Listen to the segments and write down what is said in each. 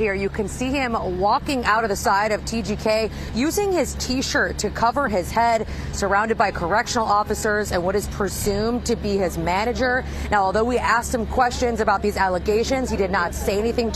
Here you can see him walking out of the side of TGK using his T-shirt to cover his head, surrounded by correctional officers and what is presumed to be his manager. Now, although we asked him questions about these allegations, he did not say anything.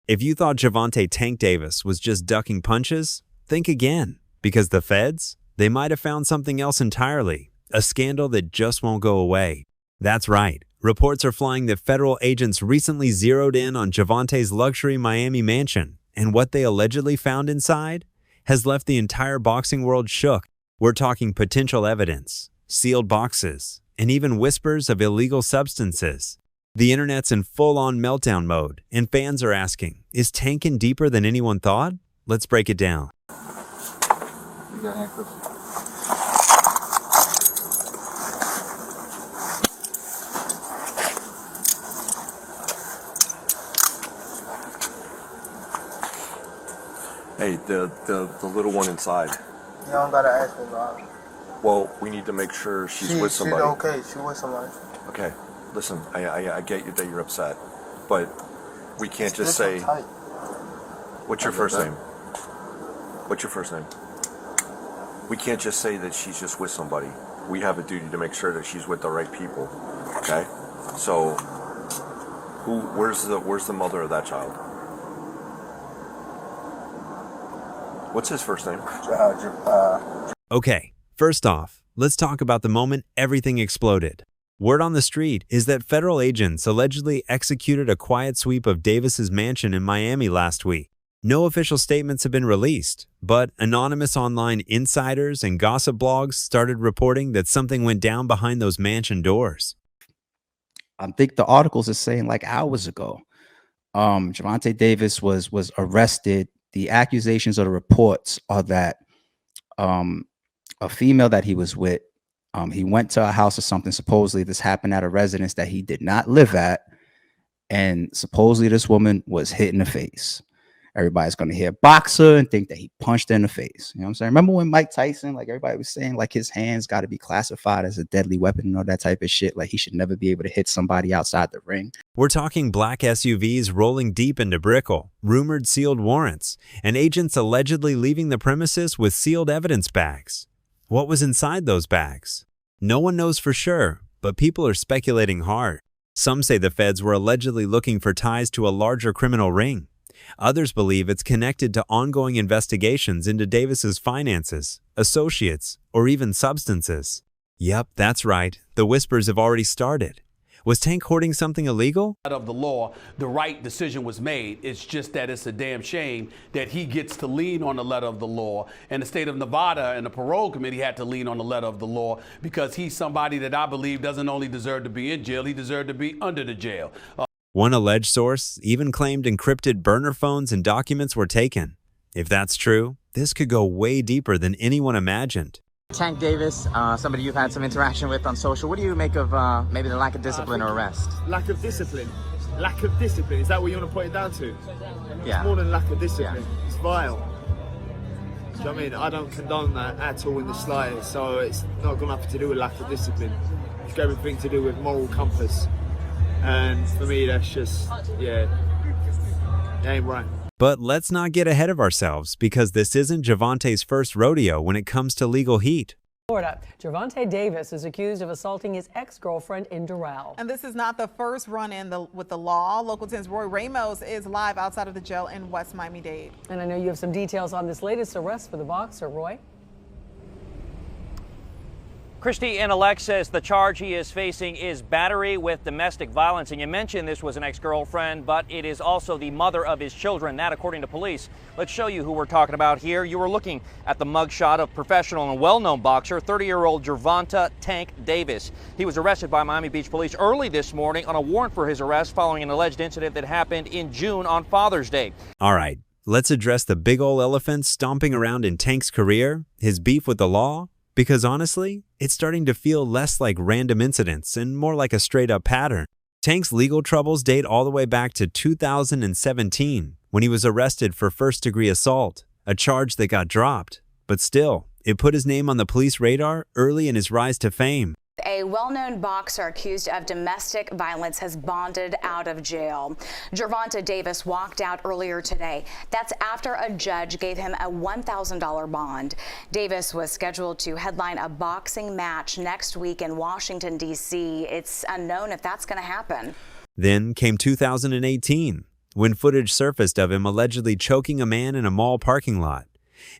If you thought Gervonta Tank Davis was just ducking punches, think again, because the feds, they might have found something else entirely, a scandal that just won't go away. That's right. Reports are flying that federal agents recently zeroed in on Gervonta's luxury Miami mansion, and what they allegedly found inside has left the entire boxing world shook. We're talking potential evidence, sealed boxes, and even whispers of illegal substances. The internet's in full-on meltdown mode, and fans are asking, is Tank in deeper than anyone thought? Let's break it down. You got handcuffs? Hey, the little one inside. You don't gotta ask me, bro. Well, we need to make sure she's with somebody. She's okay. She's with somebody. Okay. Listen, I get you that you're upset, but we can't just say. What's your first name? What's your first name? We can't just say that she's just with somebody. We have a duty to make sure that she's with the right people. Okay? So, where's the mother of that child? What's his first name? Okay, first off, let's talk about the moment everything exploded. Word on the street is that federal agents allegedly executed a quiet sweep of Davis's mansion in Miami last week. No official statements have been released, but anonymous online insiders and gossip blogs started reporting that something went down behind those mansion doors. I think the articles are saying like hours ago, Gervonta Davis was arrested. The accusations or the reports are that a female that he was with, he went to a house or something. Supposedly this happened at a residence that he did not live at. And supposedly this woman was hit in the face. Everybody's going to hear boxer and think that he punched her in the face. You know what I'm saying? Remember when Mike Tyson, like everybody was saying, like his hands got to be classified as a deadly weapon and all that type of shit. Like he should never be able to hit somebody outside the ring. We're talking black SUVs rolling deep into Brickell, rumored sealed warrants, and agents allegedly leaving the premises with sealed evidence bags. What was inside those bags? No one knows for sure, but people are speculating hard. Some say the feds were allegedly looking for ties to a larger criminal ring. Others believe it's connected to ongoing investigations into Davis's finances, associates, or even substances. Yep, that's right. The whispers have already started. Was Tank hoarding something illegal? Of the law, the right decision was made. It's just that it's a damn shame that he gets to lean on the letter of the law. And the state of Nevada and the parole committee had to lean on the letter of the law because he's somebody that I believe doesn't only deserve to be in jail, he deserved to be under the jail. One alleged source even claimed encrypted burner phones and documents were taken. If that's true, this could go way deeper than anyone imagined. Tank Davis, somebody you've had some interaction with on social. What do you make of maybe the lack of discipline or arrest? Lack of discipline. Lack of discipline. Is that what you want to put it down to? Yeah. It's more than lack of discipline. Yeah. It's vile. Do you know what I mean? I don't condone that at all in the slightest. So it's not got nothing to do with lack of discipline. It's got everything to do with moral compass. And for me, that's just, yeah, it ain't right. But let's not get ahead of ourselves because this isn't Gervonta's first rodeo when it comes to legal heat. Florida, Gervonta Davis is accused of assaulting his ex-girlfriend in Doral. And this is not the first run-in with the law. Local 10's Roy Ramos is live outside of the jail in West Miami-Dade. And I know you have some details on this latest arrest for the boxer, Roy. Christy and Alexis, the charge he is facing is battery with domestic violence. And you mentioned this was an ex-girlfriend, but it is also the mother of his children. That, according to police. Let's show you who we're talking about here. You were looking at the mugshot of professional and well-known boxer, 30-year-old Gervonta Tank Davis. He was arrested by Miami Beach police early this morning on a warrant for his arrest following an alleged incident that happened in June on Father's Day. All right, let's address the big ol' elephant stomping around in Tank's career, his beef with the law. Because honestly, it's starting to feel less like random incidents and more like a straight-up pattern. Tank's legal troubles date all the way back to 2017 when he was arrested for first-degree assault, a charge that got dropped. But still, it put his name on the police radar early in his rise to fame. A well-known boxer accused of domestic violence has bonded out of jail. Gervonta Davis walked out earlier today. That's after a judge gave him a $1,000 bond. Davis was scheduled to headline a boxing match next week in Washington, D.C. It's unknown if that's going to happen. Then came 2018, when footage surfaced of him allegedly choking a man in a mall parking lot.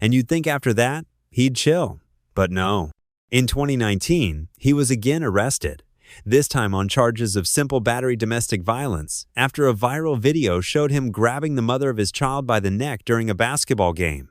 And you'd think after that, he'd chill. But no. In 2019, he was again arrested, this time on charges of simple battery domestic violence after a viral video showed him grabbing the mother of his child by the neck during a basketball game.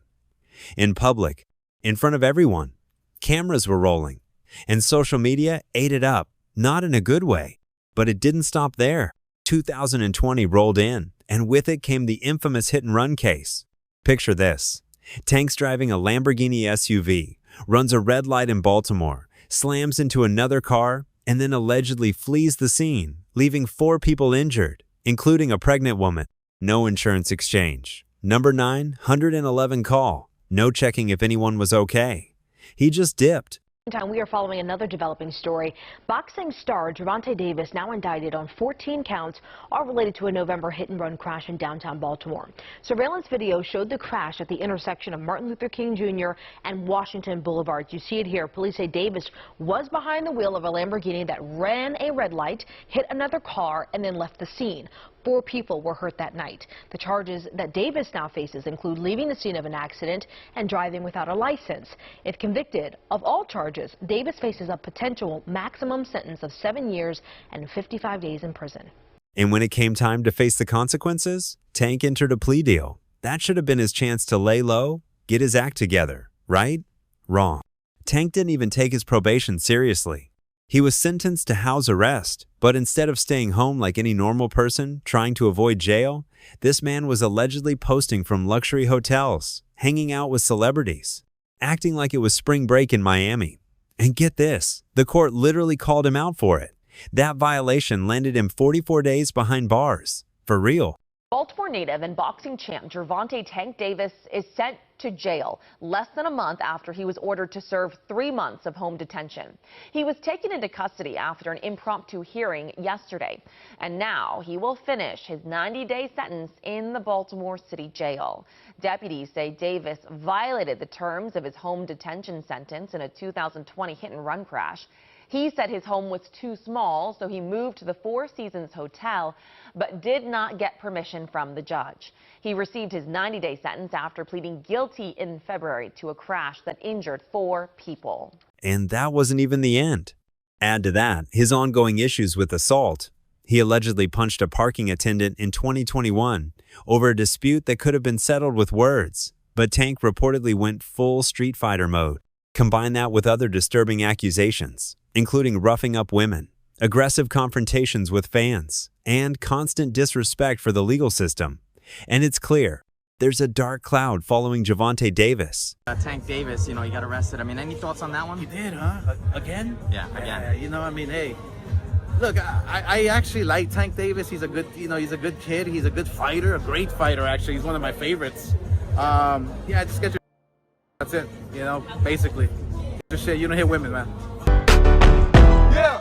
In public, in front of everyone, cameras were rolling, and social media ate it up, not in a good way. But it didn't stop there. 2020 rolled in, and with it came the infamous hit-and-run case. Picture this. Tank's driving a Lamborghini SUV, runs a red light in Baltimore, slams into another car, and then allegedly flees the scene, leaving 4 people injured, including a pregnant woman. No insurance exchange. Number 911 call. No checking if anyone was okay. He just dipped. Meantime, we are following another developing story. Boxing star Gervonta Davis, now indicted on 14 counts, all related to a November hit-and-run crash in downtown Baltimore. Surveillance video showed the crash at the intersection of Martin Luther King Jr. and Washington Boulevard. You see it here. Police say Davis was behind the wheel of a Lamborghini that ran a red light, hit another car, and then left the scene. 4 people were hurt that night. The charges that Davis now faces include leaving the scene of an accident and driving without a license. If convicted of all charges, Davis faces a potential maximum sentence of 7 years and 55 days in prison. And when it came time to face the consequences, Tank entered a plea deal. That should have been his chance to lay low, get his act together, right? Wrong. Tank didn't even take his probation seriously. He was sentenced to house arrest, but instead of staying home like any normal person trying to avoid jail, this man was allegedly posting from luxury hotels, hanging out with celebrities, acting like it was spring break in Miami. And get this, the court literally called him out for it. That violation landed him 44 days behind bars. For real. Baltimore native and boxing champ Gervonta "Tank" Davis is sent to jail less than a month after he was ordered to serve 3 months of home detention. He was taken into custody after an impromptu hearing yesterday, and now he will finish his 90-day sentence in the Baltimore City Jail. Deputies say Davis violated the terms of his home detention sentence in a 2020 hit-and-run crash. He said his home was too small, so he moved to the Four Seasons Hotel, but did not get permission from the judge. He received his 90-day sentence after pleading guilty in February to a crash that injured 4 people. And that wasn't even the end. Add to that his ongoing issues with assault. He allegedly punched a parking attendant in 2021 over a dispute that could have been settled with words, but Tank reportedly went full Street Fighter mode. Combine that with other disturbing accusations, including roughing up women, aggressive confrontations with fans, and constant disrespect for the legal system. And it's clear, there's a dark cloud following Gervonta Davis. Tank Davis, he got arrested. I mean, any thoughts on that one? He did, huh? Again? Yeah, again. Hey, look, I actually like Tank Davis. He's a good, he's a good kid. He's a good fighter, a great fighter, actually. He's one of my favorites. Just get your that's it, basically. Just shit, you don't hit women, man. Yeah.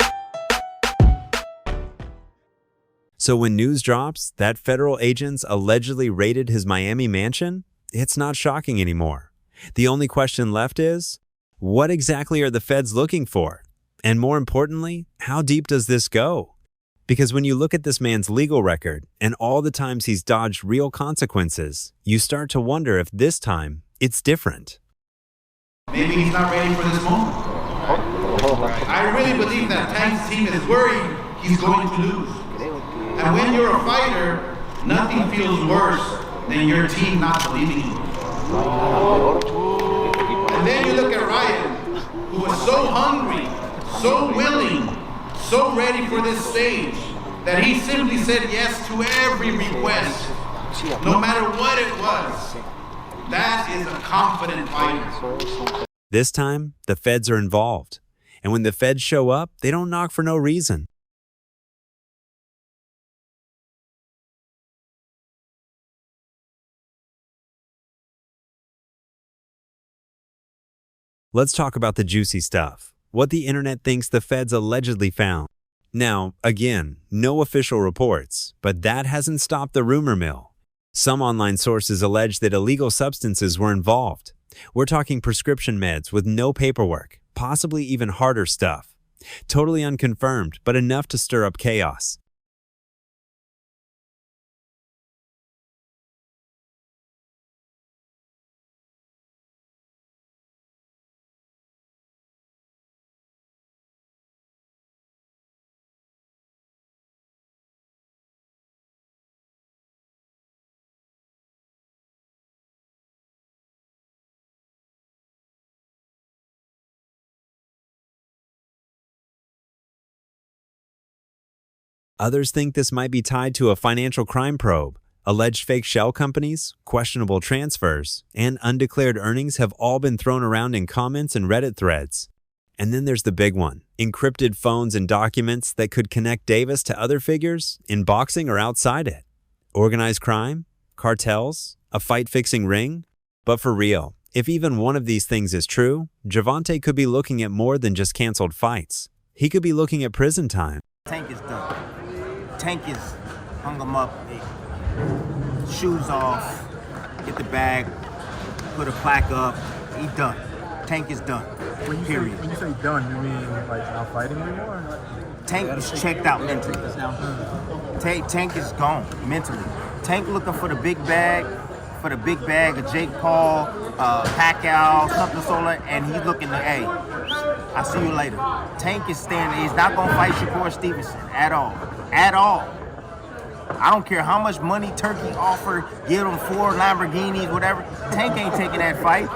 So when news drops that federal agents allegedly raided his Miami mansion, it's not shocking anymore. The only question left is, what exactly are the feds looking for? And more importantly, how deep does this go? Because when you look at this man's legal record and all the times he's dodged real consequences, you start to wonder if this time it's different. Maybe he's not ready for this moment. I really believe that Tank's team is worried he's going to lose. And when you're a fighter, nothing feels worse than your team not believing you. And then you look at Ryan, who was so hungry, so willing, so ready for this stage, that he simply said yes to every request, no matter what it was. That is a confident fighter. This time, the feds are involved. And when the feds show up, they don't knock for no reason. Let's talk about the juicy stuff, what the internet thinks the feds allegedly found. Now, again, no official reports, but that hasn't stopped the rumor mill. Some online sources allege that illegal substances were involved. We're talking prescription meds with no paperwork, possibly even harder stuff. Totally unconfirmed, but enough to stir up chaos. Others think this might be tied to a financial crime probe. Alleged fake shell companies, questionable transfers, and undeclared earnings have all been thrown around in comments and Reddit threads. And then there's the big one, encrypted phones and documents that could connect Davis to other figures in boxing or outside it. Organized crime? Cartels? A fight-fixing ring? But for real, if even one of these things is true, Gervonta could be looking at more than just canceled fights. He could be looking at prison time. Tank is done. Tank is hung him up, shoes off, get the bag, put a plaque up, he done. Tank is done, period. When you say done, you mean like not fighting anymore? Tank is checked out mentally. Tank is gone mentally. Tank looking for the big bag, of Jake Paul, Pacquiao, something sort of, and he's looking to, hey, I'll see you later. Tank is standing, he's not gonna fight Shakur Stevenson at all. At all. I don't care how much money Turkey offered, give him 4 Lamborghinis, whatever. Tank ain't taking that fight.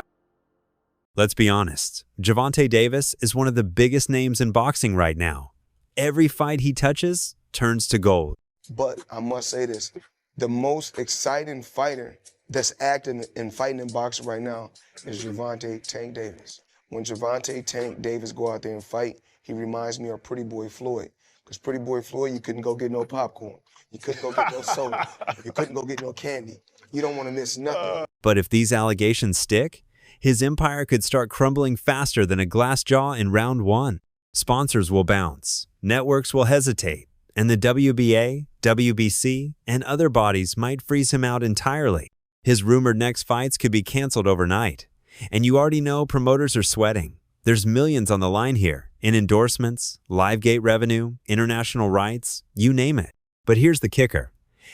Let's be honest, Gervonta Davis is one of the biggest names in boxing right now. Every fight he touches turns to gold. But I must say this, the most exciting fighter that's acting and fighting in boxing right now is Gervonta Tank Davis. When Gervonta Tank Davis go out there and fight, he reminds me of Pretty Boy Floyd. Because Pretty Boy Floyd, you couldn't go get no popcorn. You couldn't go get no soda. You couldn't go get no candy. You don't want to miss nothing. But if these allegations stick, his empire could start crumbling faster than a glass jaw in round 1. Sponsors will bounce, networks will hesitate, and the WBA, WBC, and other bodies might freeze him out entirely. His rumored next fights could be canceled overnight. And you already know promoters are sweating. There's millions on the line here, in endorsements, live gate revenue, international rights, you name it. But here's the kicker.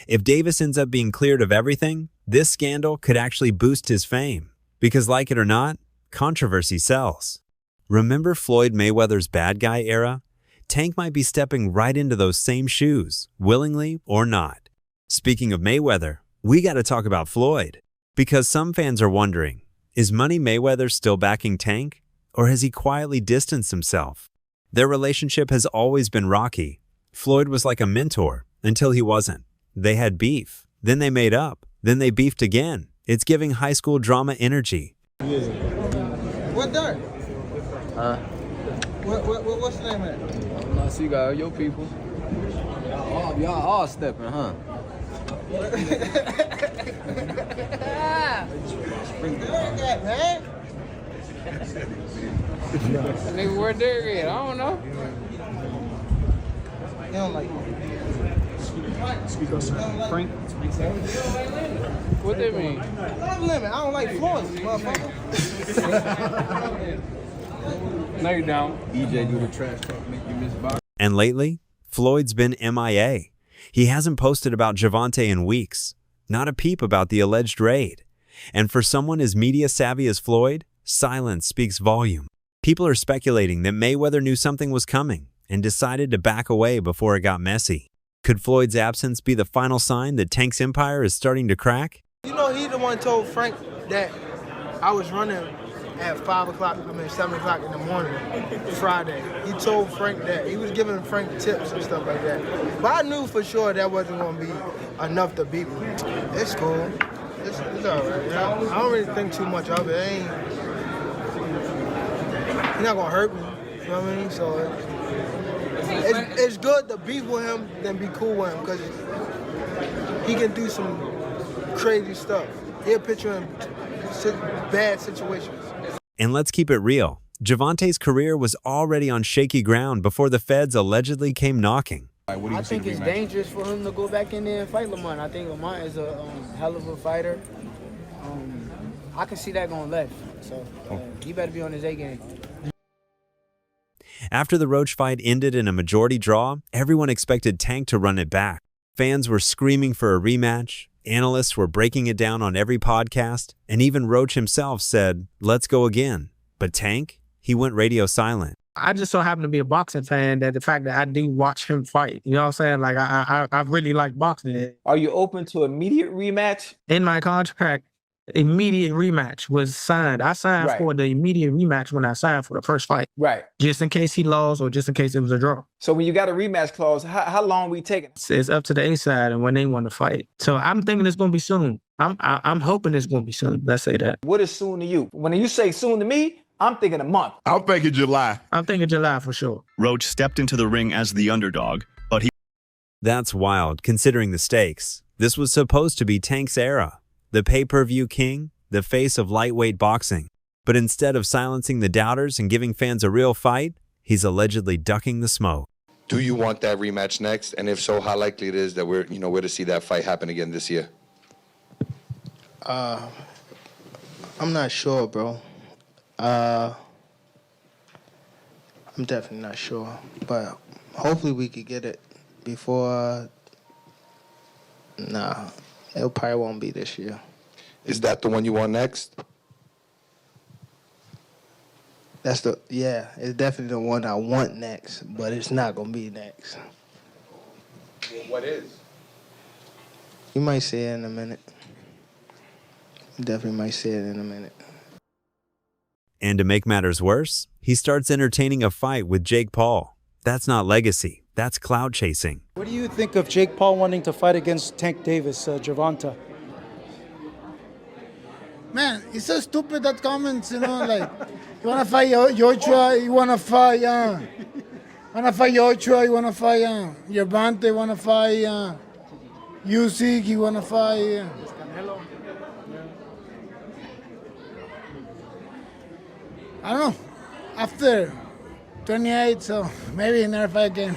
If Davis ends up being cleared of everything, this scandal could actually boost his fame. Because like it or not, controversy sells. Remember Floyd Mayweather's bad guy era? Tank might be stepping right into those same shoes, willingly or not. Speaking of Mayweather, we got to talk about Floyd. Because some fans are wondering, is Money Mayweather still backing Tank? Or has he quietly distanced himself? Their relationship has always been rocky. Floyd was like a mentor until he wasn't. They had beef, then they made up, then they beefed again. It's giving high school drama energy. What dirt? What's the name of it? I see you got your people. Y'all all stepping, huh? Man. Nigga, where Derek at? I don't know. You don't like Speak up, Frank. What that mean? Limit. I don't like Floyd, motherfucker. No, you don't. EJ do the trash talk, make you miss box. And lately, Floyd's been MIA. He hasn't posted about Gervonta in weeks. Not a peep about the alleged raid. And for someone as media savvy as Floyd, silence speaks volume. People are speculating that Mayweather knew something was coming and decided to back away before it got messy. Could Floyd's absence be the final sign that Tank's empire is starting to crack? You know, he the one told Frank that I was running at 7 o'clock in the morning, Friday. He told Frank that. He was giving Frank tips and stuff like that. But I knew for sure that wasn't going to be enough to beat me. It's cool. It's all right. I don't really think too much of it. He's not going to hurt me. You know what I mean? So it's good to beef with him than be cool with him because he can do some crazy stuff. He'll put you in bad situations. And let's keep it real. Gervonta's career was already on shaky ground before the feds allegedly came knocking. I think it's dangerous for him to go back in there and fight Lamont. I think Lamont is a hell of a fighter. I can see that going left. So he better be on his A game. After the Roach fight ended in a majority draw, everyone expected Tank to run it back. Fans were screaming for a rematch, analysts were breaking it down on every podcast, and even Roach himself said, "Let's go again." But Tank, he went radio silent. I just so happen to be a boxing fan that the fact that I do watch him fight, you know what I'm saying? Like, I really like boxing. Are you open to immediate rematch? In my contract, immediate rematch was signed. I signed for the immediate rematch when I signed for the first fight. Right. Just in case he lost or just in case it was a draw. So when you got a rematch clause, how long we taking? It's up to the A side and when they want to fight. So I'm thinking it's going to be soon. I'm hoping it's going to be soon. Let's say that. What is soon to you? When you say soon to me, I'm thinking a month. I'm thinking July. I'm thinking July for sure. Roach stepped into the ring as the underdog, but he... That's wild, considering the stakes. This was supposed to be Tank's era. The pay-per-view king, the face of lightweight boxing. But instead of silencing the doubters and giving fans a real fight, he's allegedly ducking the smoke. Do you want that rematch next? And if so, how likely it is that we're to see that fight happen again this year? I'm not sure, bro. I'm definitely not sure, but hopefully we could get it before. Nah, it probably won't be this year. Is that the one you want next? It's definitely the one I want next, but it's not gonna be next. What is? You might see it in a minute. You definitely might see it in a minute. And to make matters worse, he starts entertaining a fight with Jake Paul. That's not legacy, that's clout chasing. What do you think of Jake Paul wanting to fight against Tank Davis, Gervonta? Man, it's so stupid that comments, like, you want to fight Joshua, you want to fight, Joshua, you want to fight, Gervonta, you want to fight, Usyk, you want to fight, I don't know, after 28, so maybe never fight again.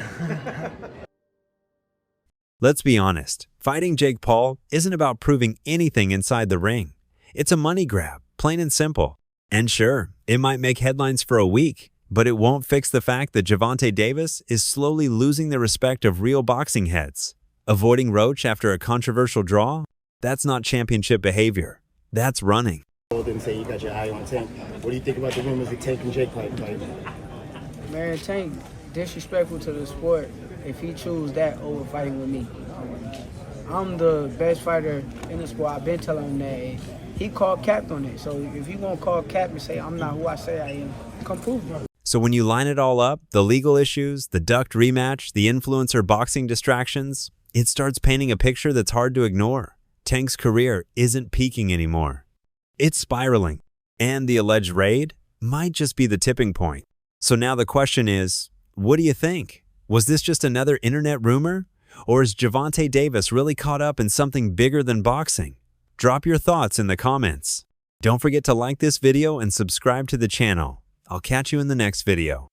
Let's be honest, fighting Jake Paul isn't about proving anything inside the ring. It's a money grab, plain and simple. And sure, it might make headlines for a week, but it won't fix the fact that Gervonta Davis is slowly losing the respect of real boxing heads. Avoiding Roach after a controversial draw? That's not championship behavior. That's running. And say you got your eye on Tank. What do you think about the rumors of Tank and Jake fight? Man, Tank disrespectful to the sport if he choose that over fighting with me. I'm the best fighter in the sport. I've been telling him that. He called cap on it. So if you gonna call cap and say I'm not who I say I am, come prove it. So when you line it all up, the legal issues, the ducked rematch, the influencer boxing distractions, it starts painting a picture that's hard to ignore. Tank's career isn't peaking anymore. It's spiraling, and the alleged raid might just be the tipping point. So now the question is, what do you think? Was this just another internet rumor? Or is Gervonta Davis really caught up in something bigger than boxing? Drop your thoughts in the comments. Don't forget to like this video and subscribe to the channel. I'll catch you in the next video.